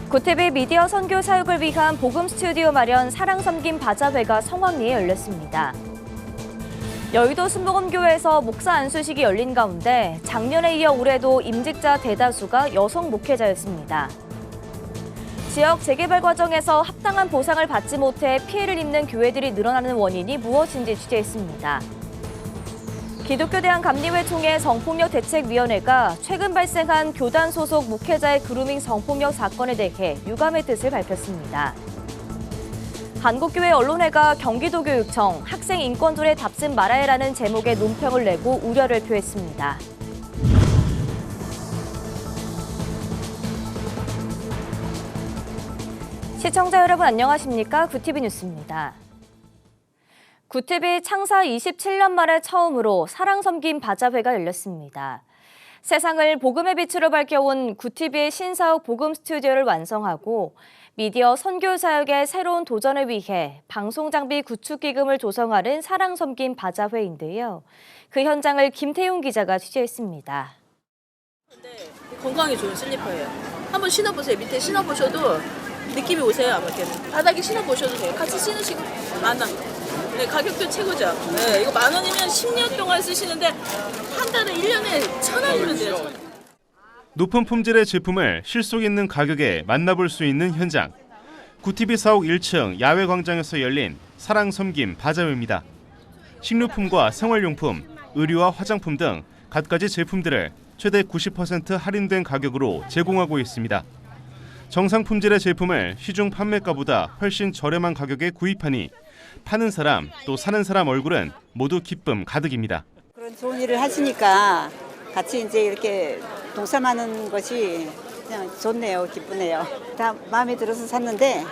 구티비 미디어 선교 사역을 위한 복음 스튜디오 마련 사랑 섬김 바자회가 성황리에 열렸습니다. 여의도 순복음교회에서 목사 안수식이 열린 가운데 작년에 이어 올해도 임직자 대다수가 여성 목회자였습니다. 지역 재개발 과정에서 합당한 보상을 받지 못해 피해를 입는 교회들이 늘어나는 원인이 무엇인지 취재했습니다. 기독교 대한감리회 총회 성폭력대책위원회가 최근 발생한 교단 소속 목회자의 그루밍 성폭력 사건에 대해 유감의 뜻을 밝혔습니다. 한국교회 언론회가 경기도교육청 학생 인권조례 답습 말아야라는 제목의 논평을 내고 우려를 표했습니다. 시청자 여러분 안녕하십니까? 구티비 뉴스입니다. 구티비 창사 27년 만에 처음으로 사랑 섬김 바자회가 열렸습니다. 세상을 복음의 빛으로 밝혀온 구티비의 신사옥 복음 스튜디오를 완성하고 미디어 선교 사역의 새로운 도전을 위해 방송 장비 구축 기금을 조성하는 사랑 섬김 바자회인데요. 그 현장을 김태용 기자가 취재했습니다. 건강에 좋은 슬리퍼예요. 한번 신어보세요. 밑에 신어보셔도 느낌이 오세요. 아마 이렇게 바닥에 신어보셔도 돼요. 같이 신으시고 만 원. 네, 가격도 최고죠. 네, 이거 만 원이면 10년 동안 쓰시는데 한 달에 1년에 1,000원이면 돼요. 1,000원. 높은 품질의 제품을 실속 있는 가격에 만나볼 수 있는 현장. 구티비 사옥 1층 야외 광장에서 열린 사랑 섬김 바자회입니다. 식료품과 생활용품, 의류와 화장품 등 갖가지 제품들을 최대 90% 할인된 가격으로 제공하고 있습니다. 정상 품질의 제품을 시중 판매가보다 훨씬 저렴한 가격에 구입하니 파는 사람 또 사는 사람 얼굴은 모두 기쁨 가득입니다. 그런 좋은 일을 하시니까 같이 이제 이렇게 동참하는 것이 그냥 좋네요. 기쁘네요. 다 마음에 들어서 샀는데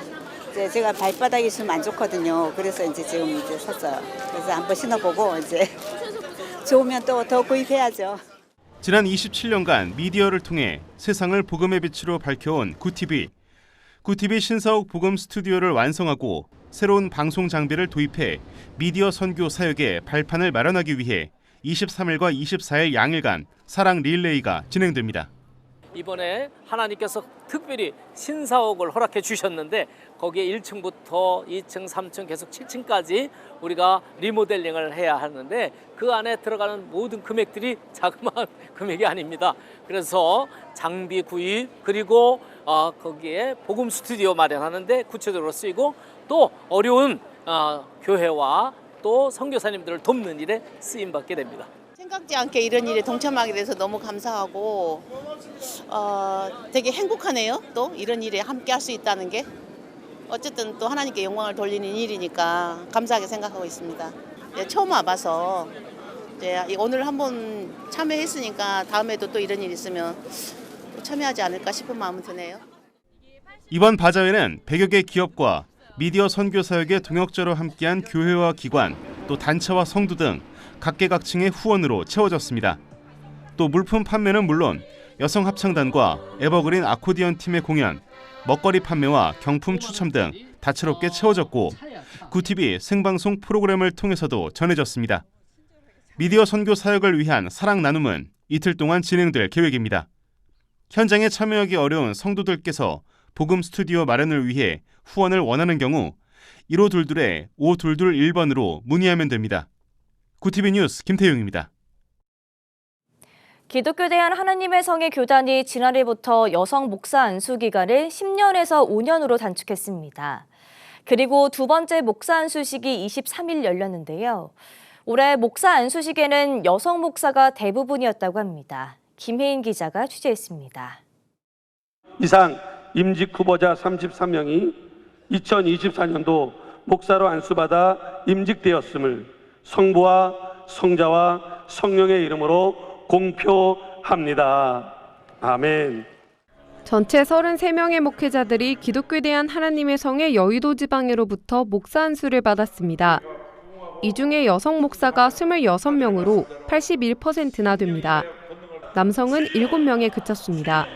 이제 제가 발바닥이 좀 안 좋거든요. 그래서 이제 지금 이제 샀어요. 그래서 한번 신어보고 이제 좋으면 또 더 구입해야죠. 지난 27년간 미디어를 통해 세상을 복음의 빛으로 밝혀온 구티비. 구티비 신사옥 복음 스튜디오를 완성하고 새로운 방송 장비를 도입해 미디어 선교 사역의 발판을 마련하기 위해 23일과 24일 양일간 사랑 릴레이가 진행됩니다. 이번에 하나님께서 특별히 신사옥을 허락해 주셨는데 거기에 1층부터 2층, 3층 계속 7층까지 우리가 리모델링을 해야 하는데 그 안에 들어가는 모든 금액들이 자그마한 금액이 아닙니다. 그래서 장비 구입 그리고 거기에 복음 스튜디오 마련하는데 구체적으로 쓰이고 또 어려운 교회와 또 선교사님들을 돕는 일에 쓰임받게 됩니다. 생각지 않게 이런 일에 동참하게 돼서 너무 감사하고 되게 행복하네요. 또 이런 일에 함께 할 수 있다는 게 어쨌든 또 하나님께 영광을 돌리는 일이니까 감사하게 생각하고 있습니다. 처음 와봐서 이제 오늘 한번 참여했으니까 다음에도 또 이런 일 있으면 참여하지 않을까 싶은 마음은 드네요. 이번 바자회는 100여 개 기업과 미디어 선교 사역의 동역자로 함께한 교회와 기관, 또 단체와 성도 등 각계각층의 후원으로 채워졌습니다. 또 물품 판매는 물론 여성 합창단과 에버그린 아코디언 팀의 공연, 먹거리 판매와 경품 추첨 등 다채롭게 채워졌고 구티비 생방송 프로그램을 통해서도 전해졌습니다. 미디어 선교 사역을 위한 사랑 나눔은 이틀 동안 진행될 계획입니다. 현장에 참여하기 어려운 성도들께서 복음 스튜디오 마련을 위해 후원을 원하는 경우 1522-5221번으로 문의하면 됩니다. 구티비 뉴스 김태용입니다. 기독교 대한 하나님의 성의 교단이 지난해부터 여성 목사 안수 기간을 10년에서 5년으로 단축했습니다. 그리고 두 번째 목사 안수식이 23일 열렸는데요. 올해 목사 안수식에는 여성 목사가 대부분이었다고 합니다. 김혜인 기자가 취재했습니다. 이상 임직 후보자 33명이 2024년도 목사로 안수받아 임직되었음을 성부와 성자와 성령의 이름으로 공표합니다. 아멘. 전체 33명의 목회자들이 기독교에 대한 하나님의 성의 여의도 지방으로부터 목사 안수를 받았습니다. 이 중에 여성 목사가 26명으로 81%나 됩니다. 남성은 7명에 그쳤습니다.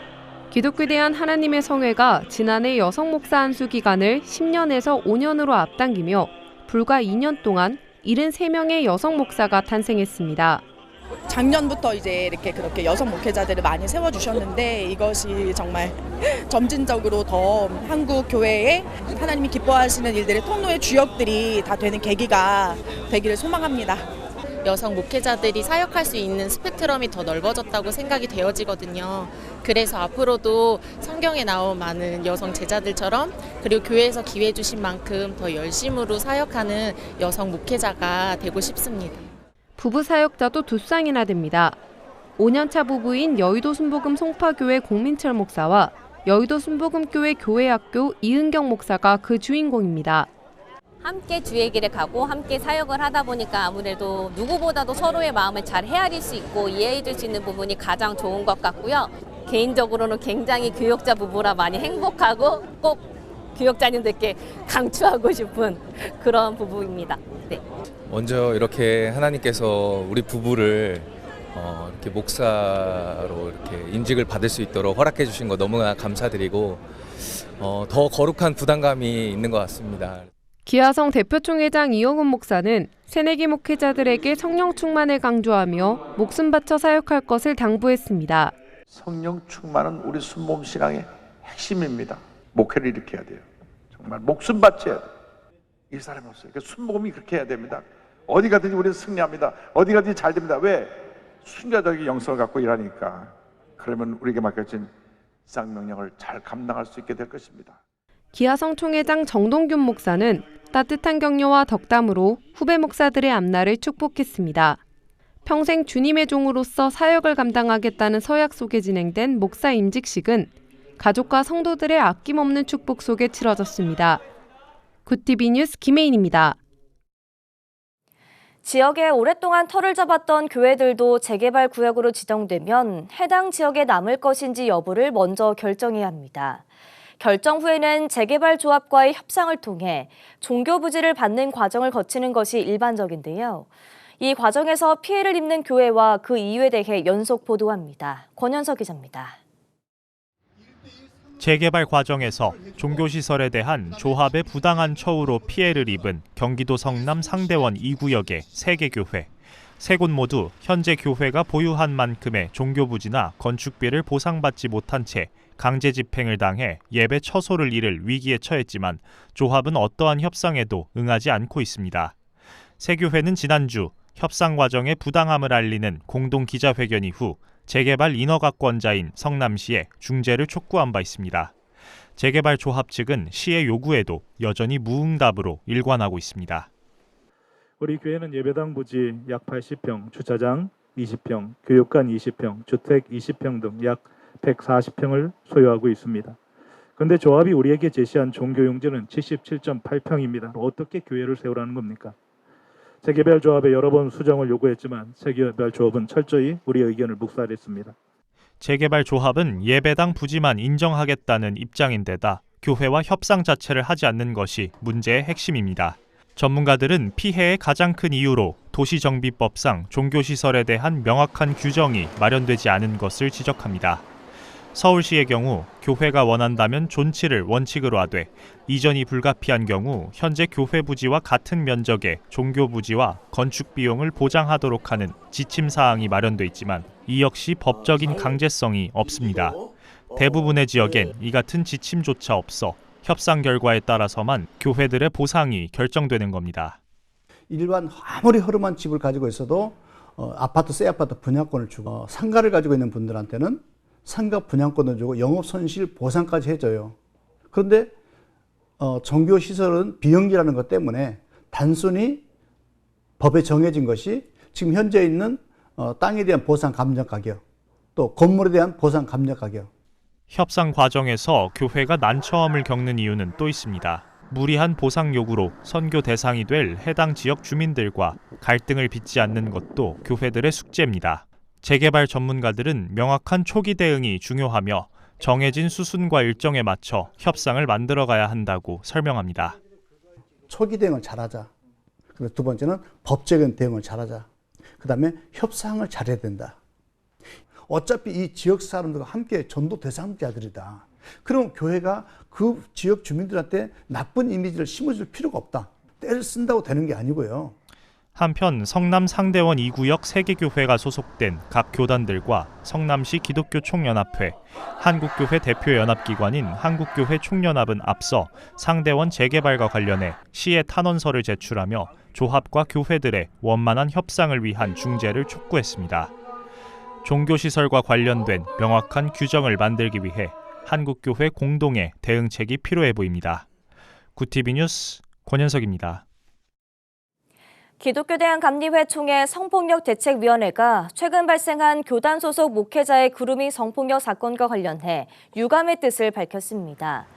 기독교에 대한 하나님의 성회가 지난해 여성 목사 안수 기간을 10년에서 5년으로 앞당기며 불과 2년 동안 73명의 여성 목사가 탄생했습니다. 작년부터 이제 이렇게 그렇게 여성 목회자들을 많이 세워주셨는데 이것이 정말 점진적으로 더 한국 교회에 하나님이 기뻐하시는 일들의 통로의 주역들이 다 되는 계기가 되기를 소망합니다. 여성 목회자들이 사역할 수 있는 스펙트럼이 더 넓어졌다고 생각이 되어지거든요. 그래서 앞으로도 성경에 나온 많은 여성 제자들처럼 그리고 교회에서 기회 주신 만큼 더 열심으로 사역하는 여성 목회자가 되고 싶습니다. 부부 사역자도 두 쌍이나 됩니다. 5년차 부부인 여의도 순복음 송파교회 공민철 목사와 여의도 순복음교회 교회학교 이은경 목사가 그 주인공입니다. 함께 주의 길을 가고 함께 사역을 하다 보니까 아무래도 누구보다도 서로의 마음을 잘 헤아릴 수 있고 이해해 줄 수 있는 부분이 가장 좋은 것 같고요. 개인적으로는 굉장히 교역자 부부라 많이 행복하고 꼭 교역자님들께 강추하고 싶은 그런 부부입니다. 네. 먼저 이렇게 하나님께서 우리 부부를 이렇게 목사로 이렇게 임직을 받을 수 있도록 허락해 주신 거 너무나 감사드리고 더 거룩한 부담감이 있는 것 같습니다. 기아성 대표총회장 이영훈 목사는 새내기 목회자들에게 성령 충만을 강조하며 목숨 바쳐 사역할 것을 당부했습니다. 성령 충만은 우리 순복음 신앙의 핵심입니다. 목회를 이렇게 해야 돼요. 정말 목숨 바쳐야 돼요. 이 사람이 없어요. 그러니까 순복음이 그렇게 해야 됩니다. 어디 가든지 우리는 승리합니다. 어디 가든지 잘 됩니다. 왜? 순자적인 영성을 갖고 일하니까. 그러면 우리에게 맡겨진 쌍명령을 잘 감당할 수 있게 될 것입니다. 기아성 총회장 정동균 목사는 따뜻한 격려와 덕담으로 후배 목사들의 앞날을 축복했습니다. 평생 주님의 종으로서 사역을 감당하겠다는 서약 속에 진행된 목사 임직식은 가족과 성도들의 아낌없는 축복 속에 치러졌습니다. 굿TV 뉴스 김혜인입니다. 지역에 오랫동안 터를 잡았던 교회들도 재개발 구역으로 지정되면 해당 지역에 남을 것인지 여부를 먼저 결정해야 합니다. 결정 후에는 재개발 조합과의 협상을 통해 종교 부지를 받는 과정을 거치는 것이 일반적인데요. 이 과정에서 피해를 입는 교회와 그 이유에 대해 연속 보도합니다. 권현석 기자입니다. 재개발 과정에서 종교시설에 대한 조합의 부당한 처우로 피해를 입은 경기도 성남 상대원 2구역의 3개 교회. 3곳 모두 현재 교회가 보유한 만큼의 종교부지나 건축비를 보상받지 못한 채 강제 집행을 당해 예배 처소를 잃을 위기에 처했지만 조합은 어떠한 협상에도 응하지 않고 있습니다. 새 교회는 지난주 협상 과정의 부당함을 알리는 공동 기자회견 이후 재개발 인허가권자인 성남시에 중재를 촉구한 바 있습니다. 재개발 조합 측은 시의 요구에도 여전히 무응답으로 일관하고 있습니다. 우리 교회는 예배당 부지 약 80평, 주차장 20평, 교육관 20평, 주택 20평 등 약 140평을 소유하고 있습니다. 그런데 조합이 우리에게 제시한 종교용지는 77.8평입니다. 어떻게 교회를 세우라는 겁니까? 재개발 조합에 여러 번 수정을 요구했지만 재개발 조합은 철저히 우리의 의견을 묵살했습니다. 재개발 조합은 예배당 부지만 인정하겠다는 입장인데다 교회와 협상 자체를 하지 않는 것이 문제의 핵심입니다. 전문가들은 피해의 가장 큰 이유로 도시정비법상 종교시설에 대한 명확한 규정이 마련되지 않은 것을 지적합니다. 서울시의 경우 교회가 원한다면 존치를 원칙으로 하되 이전이 불가피한 경우 현재 교회 부지와 같은 면적의 종교 부지와 건축 비용을 보장하도록 하는 지침 사항이 마련돼 있지만 이 역시 법적인 강제성이 없습니다. 대부분의 지역엔 이 같은 지침조차 없어 협상 결과에 따라서만 교회들의 보상이 결정되는 겁니다. 일반 아무리 허름한 집을 가지고 있어도 아파트, 새 아파트 분양권을 주고 상가를 가지고 있는 분들한테는 상가 분양권을 주고 영업손실 보상까지 해줘요. 그런데 종교시설은 비영리라는 것 때문에 단순히 법에 정해진 것이 지금 현재 있는 땅에 대한 보상 감정 가격, 또 건물에 대한 보상 감정 가격. 협상 과정에서 교회가 난처함을 겪는 이유는 또 있습니다. 무리한 보상 요구로 선교 대상이 될 해당 지역 주민들과 갈등을 빚지 않는 것도 교회들의 숙제입니다. 재개발 전문가들은 명확한 초기 대응이 중요하며 정해진 수순과 일정에 맞춰 협상을 만들어가야 한다고 설명합니다. 초기 대응을 잘하자. 그리고 두 번째는 법적인 대응을 잘하자. 그 다음에 협상을 잘해야 된다. 어차피 이 지역 사람들과 함께 전도 대상자들이다. 그럼 교회가 그 지역 주민들한테 나쁜 이미지를 심어줄 필요가 없다. 때를 쓴다고 되는 게 아니고요. 한편 성남 상대원 2구역 3개 교회가 소속된 각 교단들과 성남시 기독교 총연합회, 한국교회 대표 연합기관인 한국교회 총연합은 앞서 상대원 재개발과 관련해 시에 탄원서를 제출하며 조합과 교회들의 원만한 협상을 위한 중재를 촉구했습니다. 종교시설과 관련된 명확한 규정을 만들기 위해 한국교회 공동의 대응책이 필요해 보입니다. 구TV 뉴스 권현석입니다. 기독교대한감리회 총회 성폭력대책위원회가 최근 발생한 교단 소속 목회자의 그루밍 성폭력 사건과 관련해 유감의 뜻을 밝혔습니다.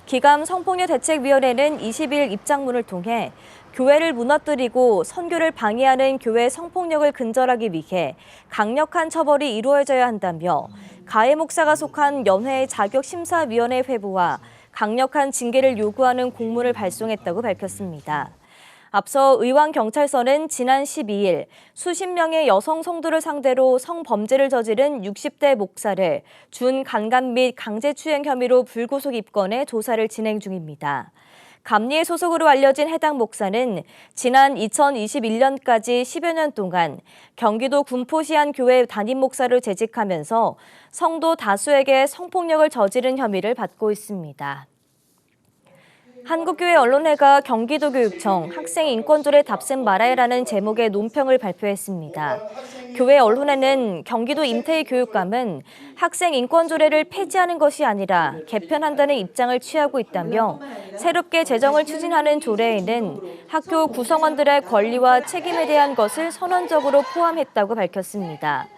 기감 성폭력대책위원회는 20일 입장문을 통해 교회를 무너뜨리고 선교를 방해하는 교회 성폭력을 근절하기 위해 강력한 처벌이 이루어져야 한다며 가해 목사가 속한 연회의 자격심사위원회 회부와 강력한 징계를 요구하는 공문을 발송했다고 밝혔습니다. 앞서 의왕경찰서는 지난 12일 수십 명의 여성 성도를 상대로 성범죄를 저지른 60대 목사를 준간감 및 강제추행 혐의로 불구속 입건해 조사를 진행 중입니다. 감리회 소속으로 알려진 해당 목사는 지난 2021년까지 10여 년 동안 경기도 군포시 한 교회 담임 목사로 재직하면서 성도 다수에게 성폭력을 저지른 혐의를 받고 있습니다. 한국교회 언론회가 경기도교육청 학생인권조례 답습 말아야라는 제목의 논평을 발표했습니다. 교회 언론회는 경기도 임태희 교육감은 학생인권조례를 폐지하는 것이 아니라 개편한다는 입장을 취하고 있다며 새롭게 제정을 추진하는 조례에는 학교 구성원들의 권리와 책임에 대한 것을 선언적으로 포함했다고 밝혔습니다.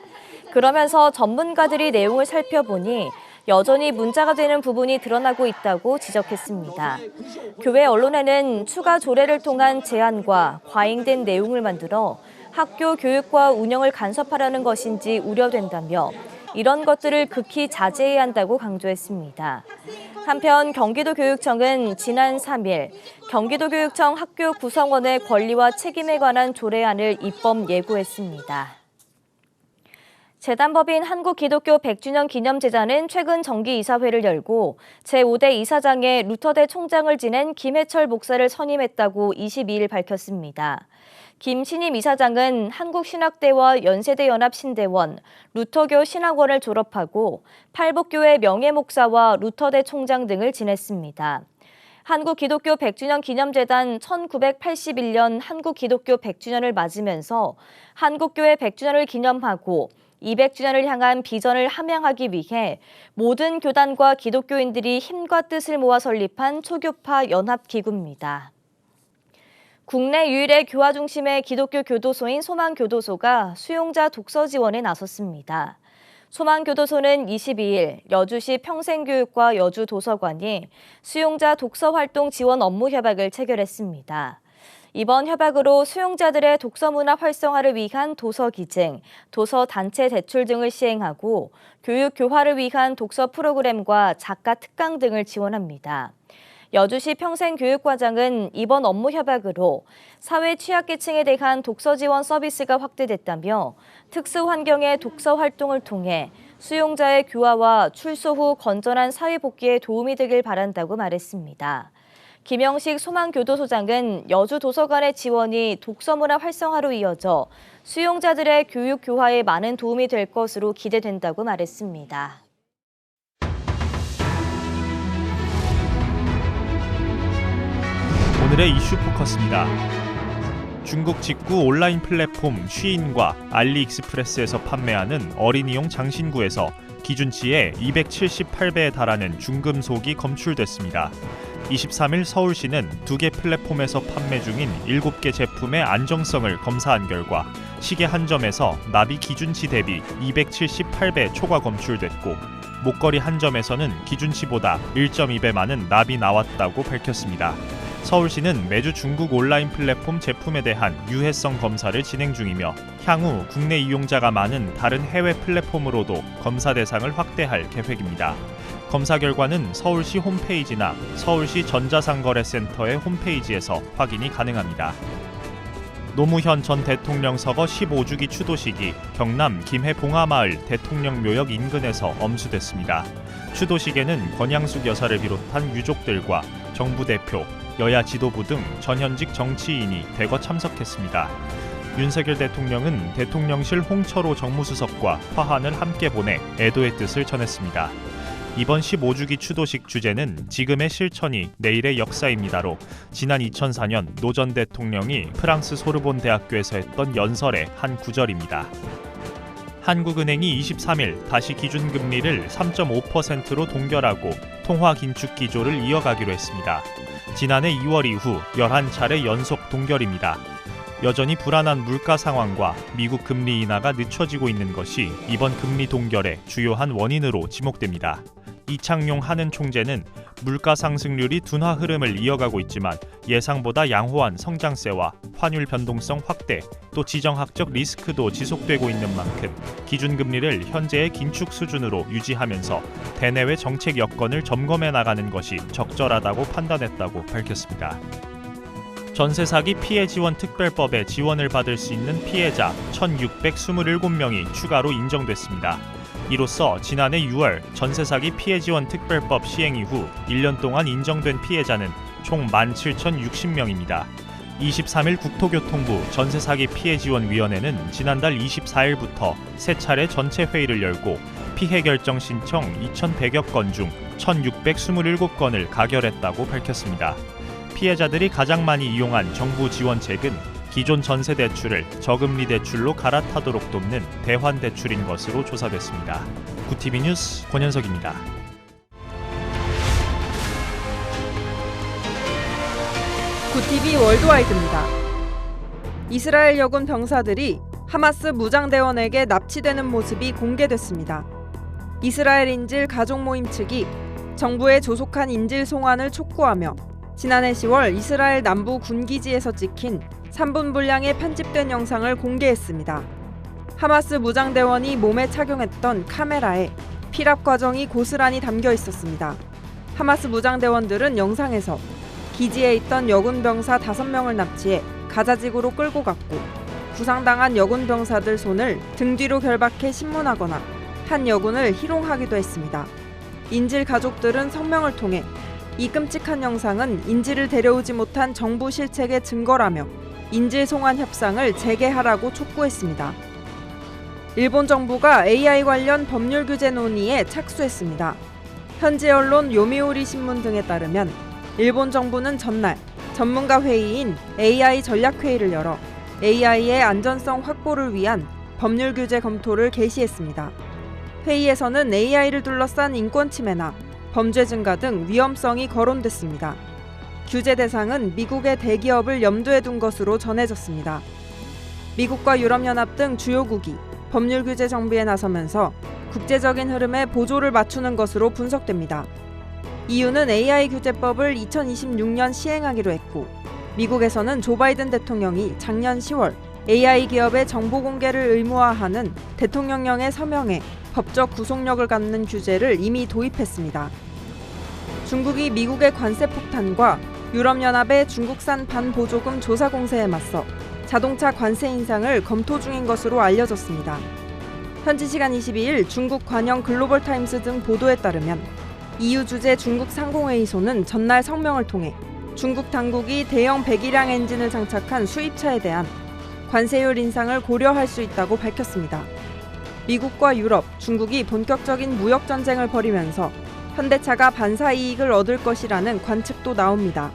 그러면서 전문가들이 내용을 살펴보니 여전히 문제가 되는 부분이 드러나고 있다고 지적했습니다. 교회 언론회는 추가 조례를 통한 제한과 과잉된 내용을 만들어 학교 교육과 운영을 간섭하려는 것인지 우려된다며 이런 것들을 극히 자제해야 한다고 강조했습니다. 한편 경기도교육청은 지난 3일 경기도교육청 학교 구성원의 권리와 책임에 관한 조례안을 입법 예고했습니다. 재단법인 한국기독교 100주년 기념제단은 최근 정기이사회를 열고 제5대 이사장에 루터대 총장을 지낸 김해철 목사를 선임했다고 22일 밝혔습니다. 김 신임 이사장은 한국신학대와 연세대 연합신대원, 루터교 신학원을 졸업하고 팔복교회 명예목사와 루터대 총장 등을 지냈습니다. 한국기독교 100주년 기념재단 1981년 한국기독교 100주년을 맞으면서 한국교회 100주년을 기념하고 200주년을 향한 비전을 함양하기 위해 모든 교단과 기독교인들이 힘과 뜻을 모아 설립한 초교파 연합기구입니다. 국내 유일의 교화 중심의 기독교 교도소인 소망교도소가 수용자 독서 지원에 나섰습니다. 소망교도소는 22일 여주시 평생교육과 여주도서관이 수용자 독서활동 지원 업무 협약을 체결했습니다. 이번 협약으로 수용자들의 독서문화 활성화를 위한 도서 기증, 도서 단체 대출 등을 시행하고 교육 교화를 위한 독서 프로그램과 작가 특강 등을 지원합니다. 여주시 평생교육과장은 이번 업무 협약으로 사회 취약계층에 대한 독서 지원 서비스가 확대됐다며 특수 환경의 독서 활동을 통해 수용자의 교화와 출소 후 건전한 사회 복귀에 도움이 되길 바란다고 말했습니다. 김영식 소망교도소장은 여주도서관의 지원이 독서문화 활성화로 이어져 수용자들의 교육 교화에 많은 도움이 될 것으로 기대된다고 말했습니다. 오늘의 이슈 포커스입니다. 중국 직구 온라인 플랫폼 쉬인과 알리익스프레스에서 판매하는 어린이용 장신구에서 기준치의 278배에 달하는 중금속이 검출됐습니다. 23일 서울시는 2개 플랫폼에서 판매 중인 7개 제품의 안정성을 검사한 결과 시계 한 점에서 납이 기준치 대비 278배 초과 검출됐고 목걸이 한 점에서는 기준치보다 1.2배 많은 납이 나왔다고 밝혔습니다. 서울시는 매주 중국 온라인 플랫폼 제품에 대한 유해성 검사를 진행 중이며 향후 국내 이용자가 많은 다른 해외 플랫폼으로도 검사 대상을 확대할 계획입니다. 검사 결과는 서울시 홈페이지나 서울시 전자상거래센터의 홈페이지에서 확인이 가능합니다. 노무현 전 대통령 서거 15주기 추도식이 경남 김해 봉하마을 대통령묘역 인근에서 엄수됐습니다. 추도식에는 권양숙 여사를 비롯한 유족들과 정부 대표, 여야 지도부 등 전현직 정치인이 대거 참석했습니다. 윤석열 대통령은 대통령실 홍철호 정무수석과 화환을 함께 보내 애도의 뜻을 전했습니다. 이번 15주기 추도식 주제는 지금의 실천이 내일의 역사입니다로 지난 2004년 노 전 대통령이 프랑스 소르본 대학교에서 했던 연설의 한 구절입니다. 한국은행이 23일 다시 기준금리를 3.5%로 동결하고 통화 긴축 기조를 이어가기로 했습니다. 지난해 2월 이후 11차례 연속 동결입니다. 여전히 불안한 물가 상황과 미국 금리 인하가 늦춰지고 있는 것이 이번 금리 동결의 주요한 원인으로 지목됩니다. 이창용 한은 총재는 물가 상승률이 둔화 흐름을 이어가고 있지만 예상보다 양호한 성장세와 환율 변동성 확대, 또 지정학적 리스크도 지속되고 있는 만큼 기준금리를 현재의 긴축 수준으로 유지하면서 대내외 정책 여건을 점검해 나가는 것이 적절하다고 판단했다고 밝혔습니다. 전세 사기 피해 지원 특별법에 지원을 받을 수 있는 피해자 1,627명이 추가로 인정됐습니다. 이로써 지난해 6월 전세 사기 피해 지원 특별법 시행 이후 1년 동안 인정된 피해자는 총 17,060명입니다. 23일 국토교통부 전세 사기 피해 지원 위원회는 지난달 24일부터 세 차례 전체 회의를 열고 피해 결정 신청 2,100여 건 중 1,627건을 가결했다고 밝혔습니다. 피해자들이 가장 많이 이용한 정부 지원책은 기존 전세 대출을 저금리 대출로 갈아타도록 돕는 대환 대출인 것으로 조사됐습니다. 구티비 뉴스 권현석입니다. 구티비 월드와이드입니다. 이스라엘 여군 병사들이 하마스 무장대원에게 납치되는 모습이 공개됐습니다. 이스라엘 인질 가족 모임 측이 정부에 조속한 인질 송환을 촉구하며 지난해 10월 이스라엘 남부 군기지에서 찍힌 3분 분량의 편집된 영상을 공개했습니다. 하마스 무장대원이 몸에 착용했던 카메라에 피랍 과정이 고스란히 담겨 있었습니다. 하마스 무장대원들은 영상에서 기지에 있던 여군 병사 5명을 납치해 가자지구로 끌고 갔고 부상당한 여군 병사들 손을 등 뒤로 결박해 신문하거나 한 여군을 희롱하기도 했습니다. 인질 가족들은 성명을 통해 이 끔찍한 영상은 인질을 데려오지 못한 정부 실책의 증거라며 인질 송환 협상을 재개하라고 촉구했습니다. 일본 정부가 AI 관련 법률 규제 논의에 착수했습니다. 현지 언론 요미우리 신문 등에 따르면 일본 정부는 전날 전문가 회의인 AI 전략회의를 열어 AI의 안전성 확보를 위한 법률 규제 검토를 개시했습니다. 회의에서는 AI를 둘러싼 인권 침해나 범죄 증가 등 위험성이 거론됐습니다. 규제 대상은 미국의 대기업을 염두에 둔 것으로 전해졌습니다. 미국과 유럽연합 등 주요국이 법률 규제 정비에 나서면서 국제적인 흐름에 보조를 맞추는 것으로 분석됩니다. EU는 AI 규제법을 2026년 시행하기로 했고 미국에서는 조 바이든 대통령이 작년 10월 AI 기업의 정보 공개를 의무화하는 대통령령에 서명해 법적 구속력을 갖는 규제를 이미 도입했습니다. 중국이 미국의 관세 폭탄과 유럽연합의 중국산 반보조금 조사 공세에 맞서 자동차 관세 인상을 검토 중인 것으로 알려졌습니다. 현지 시간 22일 중국 관영 글로벌타임스 등 보도에 따르면 EU 주재 중국 상공회의소는 전날 성명을 통해 중국 당국이 대형 배기량 엔진을 장착한 수입차에 대한 관세율 인상을 고려할 수 있다고 밝혔습니다. 미국과 유럽, 중국이 본격적인 무역 전쟁을 벌이면서 현대차가 반사 이익을 얻을 것이라는 관측도 나옵니다.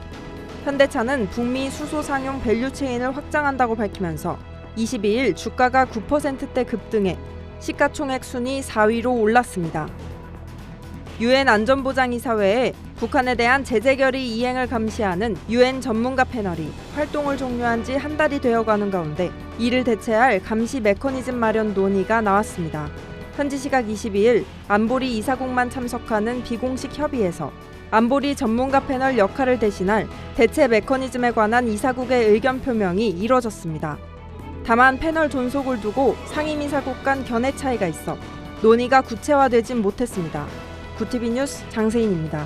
현대차는 북미 수소 상용 밸류체인을 확장한다고 밝히면서 22일 주가가 9%대 급등해 시가총액 순위 4위로 올랐습니다. 유엔 안전보장이사회에 북한에 대한 제재 결의 이행을 감시하는 유엔 전문가 패널이 활동을 종료한 지 한 달이 되어가는 가운데 이를 대체할 감시 메커니즘 마련 논의가 나왔습니다. 현지 시각 22일 안보리 이사국만 참석하는 비공식 협의에서 안보리 전문가 패널 역할을 대신할 대체 메커니즘에 관한 이사국의 의견 표명이 이뤄졌습니다. 다만 패널 존속을 두고 상임이사국 간 견해 차이가 있어 논의가 구체화되진 못했습니다. 구티비 뉴스 장세인입니다.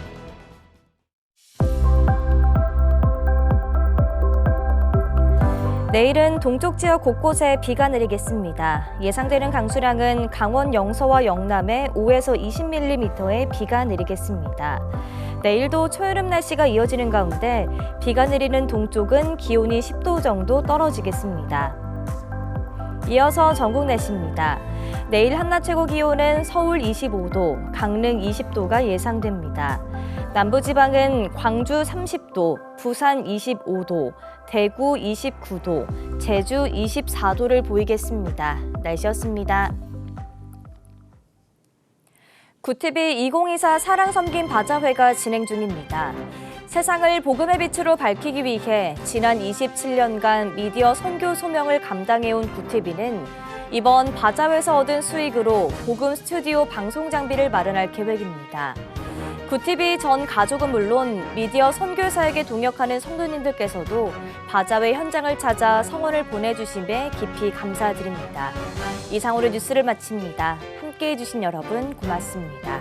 내일은 동쪽 지역 곳곳에 비가 내리겠습니다. 예상되는 강수량은 강원 영서와 영남에 5에서 20mm의 비가 내리겠습니다. 내일도 초여름 날씨가 이어지는 가운데 비가 내리는 동쪽은 기온이 10도 정도 떨어지겠습니다. 이어서 전국 날씨입니다. 내일 한낮 최고 기온은 서울 25도, 강릉 20도가 예상됩니다. 남부지방은 광주 30도, 부산 25도, 대구 29도, 제주 24도를 보이겠습니다. 날씨였습니다. 구티비 2024 사랑 섬김 바자회가 진행 중입니다. 세상을 복음의 빛으로 밝히기 위해 지난 27년간 미디어 선교 소명을 감당해온 구티비는 이번 바자회에서 얻은 수익으로 복음 스튜디오 방송 장비를 마련할 계획입니다. 구티비 전 가족은 물론 미디어 선교사에게 동역하는 성도님들께서도 바자회 현장을 찾아 성원을 보내주심에 깊이 감사드립니다. 이상으로 뉴스를 마칩니다. 함께해 주신 여러분 고맙습니다.